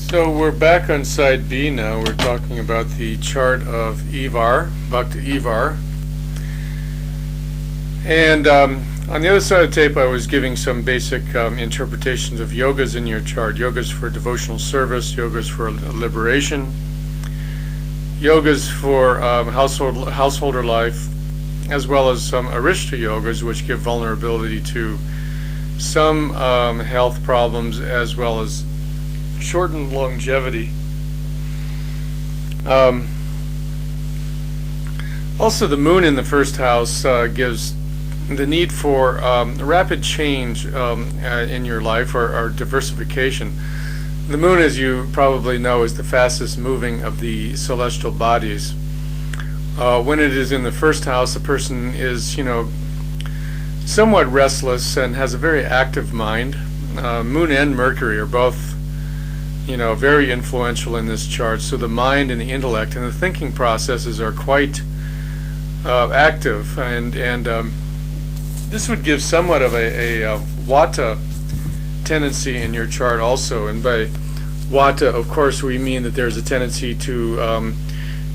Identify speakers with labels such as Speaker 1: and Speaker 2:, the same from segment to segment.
Speaker 1: So we're back on side B now. We're talking about the chart of Ivar, Bhakta Ivar. And on the other side of the tape I was giving some basic interpretations of yogas in your chart. Yogas for devotional service, yogas for liberation, yogas for householder life, as well as some Arishta yogas which give vulnerability to some health problems as well as shortened longevity. Also, the moon in the first house gives the need for rapid change in your life, or diversification. The moon, as you probably know, is the fastest moving of the celestial bodies. When it is in the first house, the person is, somewhat restless and has a very active mind. Moon and Mercury are both very influential in this chart. So the mind and the intellect and the thinking processes are quite active, and this would give somewhat of a Vata tendency in your chart also. And by Vata, of course, we mean that there's a tendency to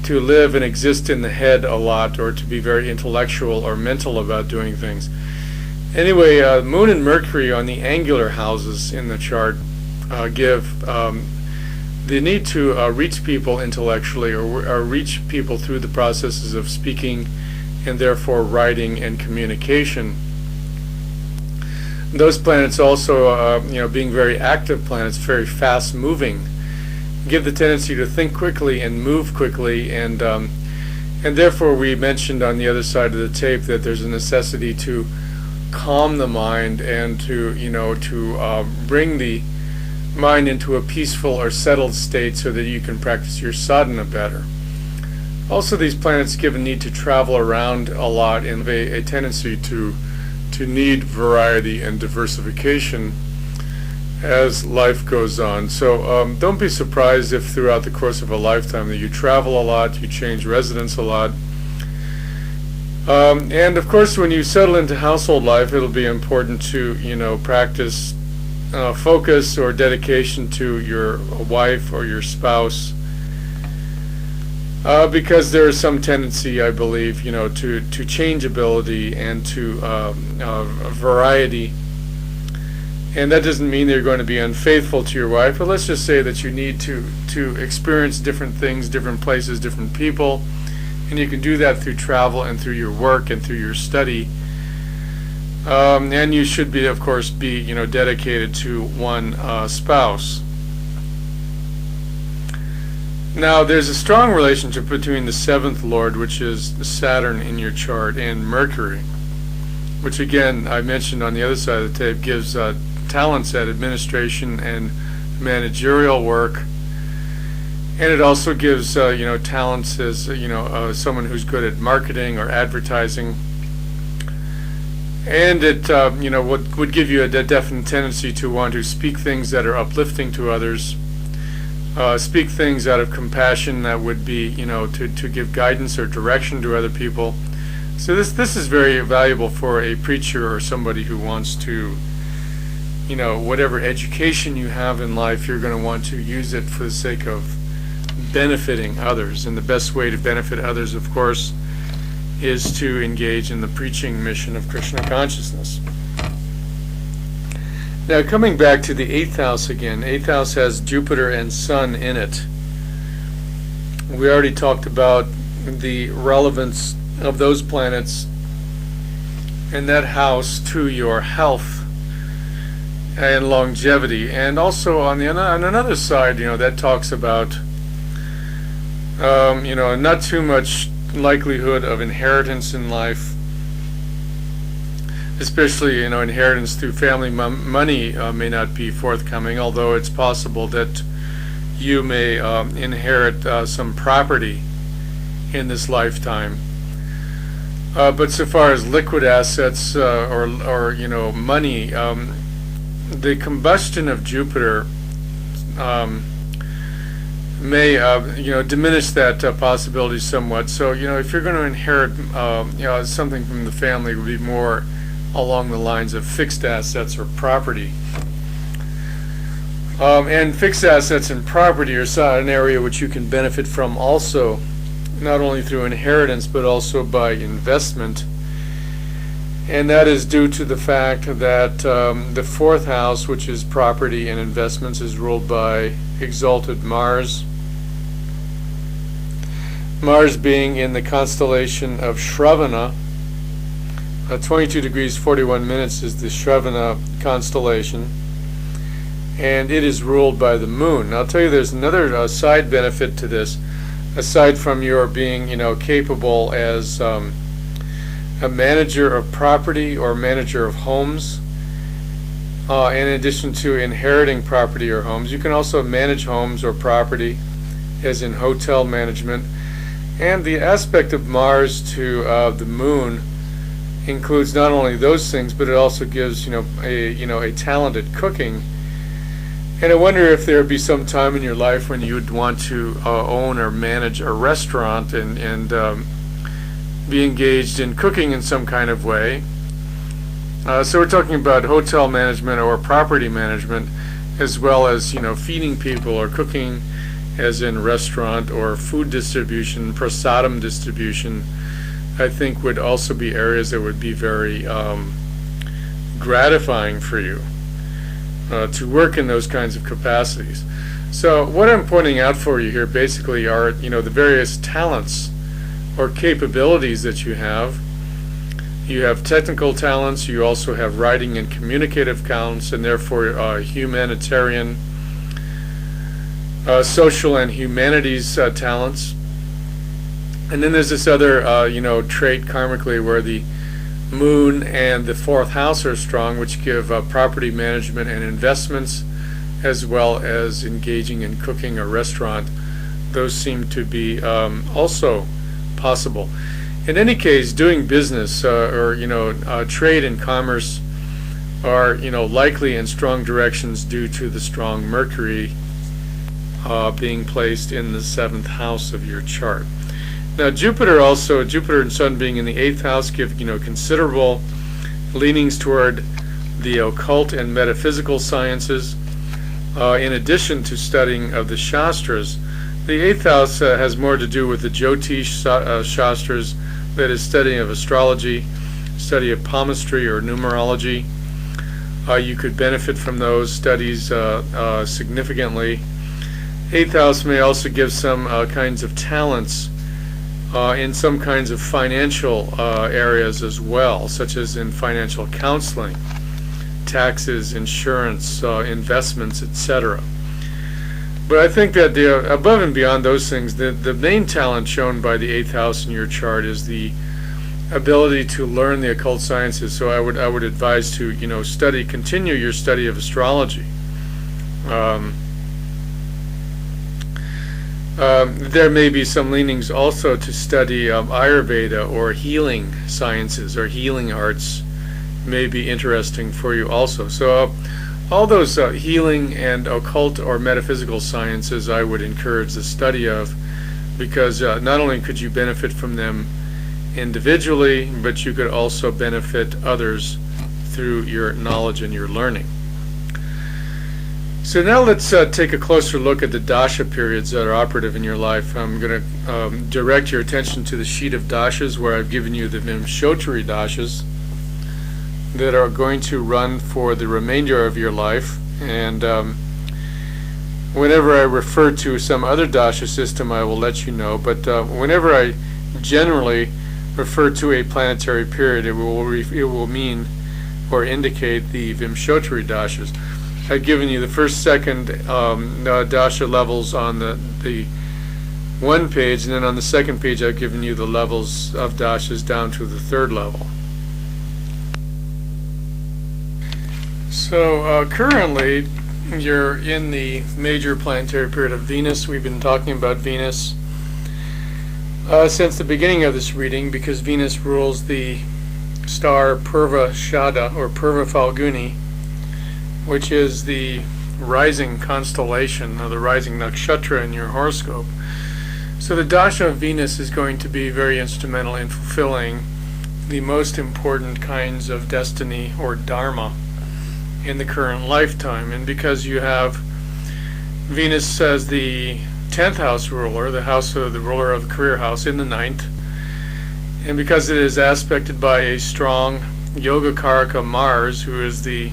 Speaker 1: live and exist in the head a lot, or to be very intellectual or mental about doing things. Anyway, Moon and Mercury on the angular houses in the chart give the need to reach people intellectually, or reach people through the processes of speaking and therefore writing and communication. Those planets also, being very active planets, very fast moving, give the tendency to think quickly and move quickly, and therefore we mentioned on the other side of the tape that there's a necessity to calm the mind and to bring the mind into a peaceful or settled state so that you can practice your sadhana better. Also, these planets give a need to travel around a lot, and a tendency to need variety and diversification as life goes on. So don't be surprised if throughout the course of a lifetime that you travel a lot, you change residence a lot. And of course, when you settle into household life, it'll be important to practice focus or dedication to your wife or your spouse, because there is some tendency, I believe, to changeability and to variety. And that doesn't mean that you're going to be unfaithful to your wife, but let's just say that you need to experience different things, different places, different people, and you can do that through travel and through your work and through your study. And you should be, of course, dedicated to one spouse. Now, there's a strong relationship between the seventh lord, which is Saturn in your chart, and Mercury, which again, I mentioned on the other side of the tape, gives talents at administration and managerial work. And it also gives, talents as, someone who's good at marketing or advertising. And it, would give you a definite tendency to want to speak things that are uplifting to others, speak things out of compassion that would be, to give guidance or direction to other people. So this is very valuable for a preacher or somebody who wants to, whatever education you have in life, you're going to want to use it for the sake of benefiting others. And the best way to benefit others, of course, is to engage in the preaching mission of Krishna consciousness. Now, coming back to the 8th house again, 8th house has Jupiter and Sun in it. We already talked about the relevance of those planets in that house to your health and longevity. And also on another side, that talks about not too much likelihood of inheritance in life, especially inheritance through family money may not be forthcoming, although it's possible that you may inherit some property in this lifetime. But so far as liquid assets or money, the combustion of Jupiter may diminish that possibility somewhat. So if you're going to inherit something from the family, it would be more along the lines of fixed assets or property. And fixed assets and property are an area which you can benefit from also, not only through inheritance but also by investment. And that is due to the fact that the fourth house, which is property and investments, is ruled by exalted Mars. Mars being in the constellation of Shravana. 22 degrees 41 minutes is the Shravana constellation, and it is ruled by the moon. Now, I'll tell you, there's another side benefit to this, aside from your being, capable as a manager of property or manager of homes. In addition to inheriting property or homes, you can also manage homes or property, as in hotel management. And the aspect of Mars to the moon includes not only those things, but it also gives a talent at cooking. And I wonder if there would be some time in your life when you would want to own or manage a restaurant and be engaged in cooking in some kind of way. So we're talking about hotel management or property management, as well as feeding people or cooking, as in restaurant or food distribution, prasadam distribution. I think would also be areas that would be very gratifying for you to work in those kinds of capacities. So what I'm pointing out for you here basically are the various talents or capabilities that you have. You have technical talents, you also have writing and communicative talents, and therefore humanitarian, social and humanities talents. And then there's this other trait karmically where the moon and the fourth house are strong, which give property management and investments, as well as engaging in cooking or restaurant. Those seem to be also possible. In any case, doing business or trade and commerce are likely in strong directions due to the strong Mercury being placed in the seventh house of your chart. Now Jupiter and Sun being in the eighth house give considerable leanings toward the occult and metaphysical sciences. In addition to studying of the Shastras, the eighth house has more to do with the Jyotish Shastras, that is, studying of astrology, study of palmistry or numerology. You could benefit from those studies significantly. Eighth house may also give some kinds of talents in some kinds of financial areas as well, such as in financial counseling, taxes, insurance, investments, etc. But I think that above and beyond those things, the main talent shown by the eighth house in your chart is the ability to learn the occult sciences. So I would advise to continue your study of astrology. There may be some leanings also to study Ayurveda or healing sciences or healing arts may be interesting for you also. So all those healing and occult or metaphysical sciences I would encourage the study of, because not only could you benefit from them individually, but you could also benefit others through your knowledge and your learning. So now let's take a closer look at the Dasha periods that are operative in your life. I'm going to direct your attention to the sheet of Dashas, where I've given you the Vimshotri Dashas that are going to run for the remainder of your life. And whenever I refer to some other Dasha system, I will let you know. But whenever I generally refer to a planetary period, it will mean or indicate the Vimshotri Dashas. I've given you the first, second Dasha levels on the one page, and then on the second page I've given you the levels of Dashas down to the third level. So currently you're in the major planetary period of Venus. We've been talking about Venus since the beginning of this reading, because Venus rules the star Purva Shada or Purva Falguni, which is the rising constellation or the rising nakshatra in your horoscope. So the Dasha of Venus is going to be very instrumental in fulfilling the most important kinds of destiny or dharma in the current lifetime. And because you have Venus as the 10th house ruler, the house of the ruler of the career house in the 9th. And because it is aspected by a strong Yoga Karaka Mars, who is the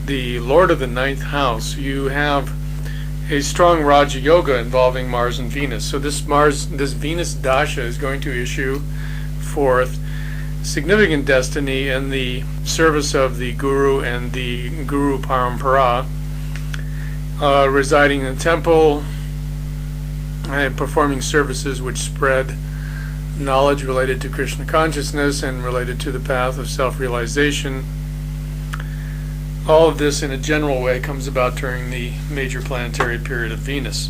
Speaker 1: lord of the 9th house, you have a strong Raja Yoga involving Mars and Venus. So this Venus Dasha is going to issue forth significant destiny in the service of the Guru and the Guru Parampara, residing in the temple and performing services which spread knowledge related to Krishna consciousness and related to the path of self-realization. All of this in a general way comes about during the major planetary period of Venus.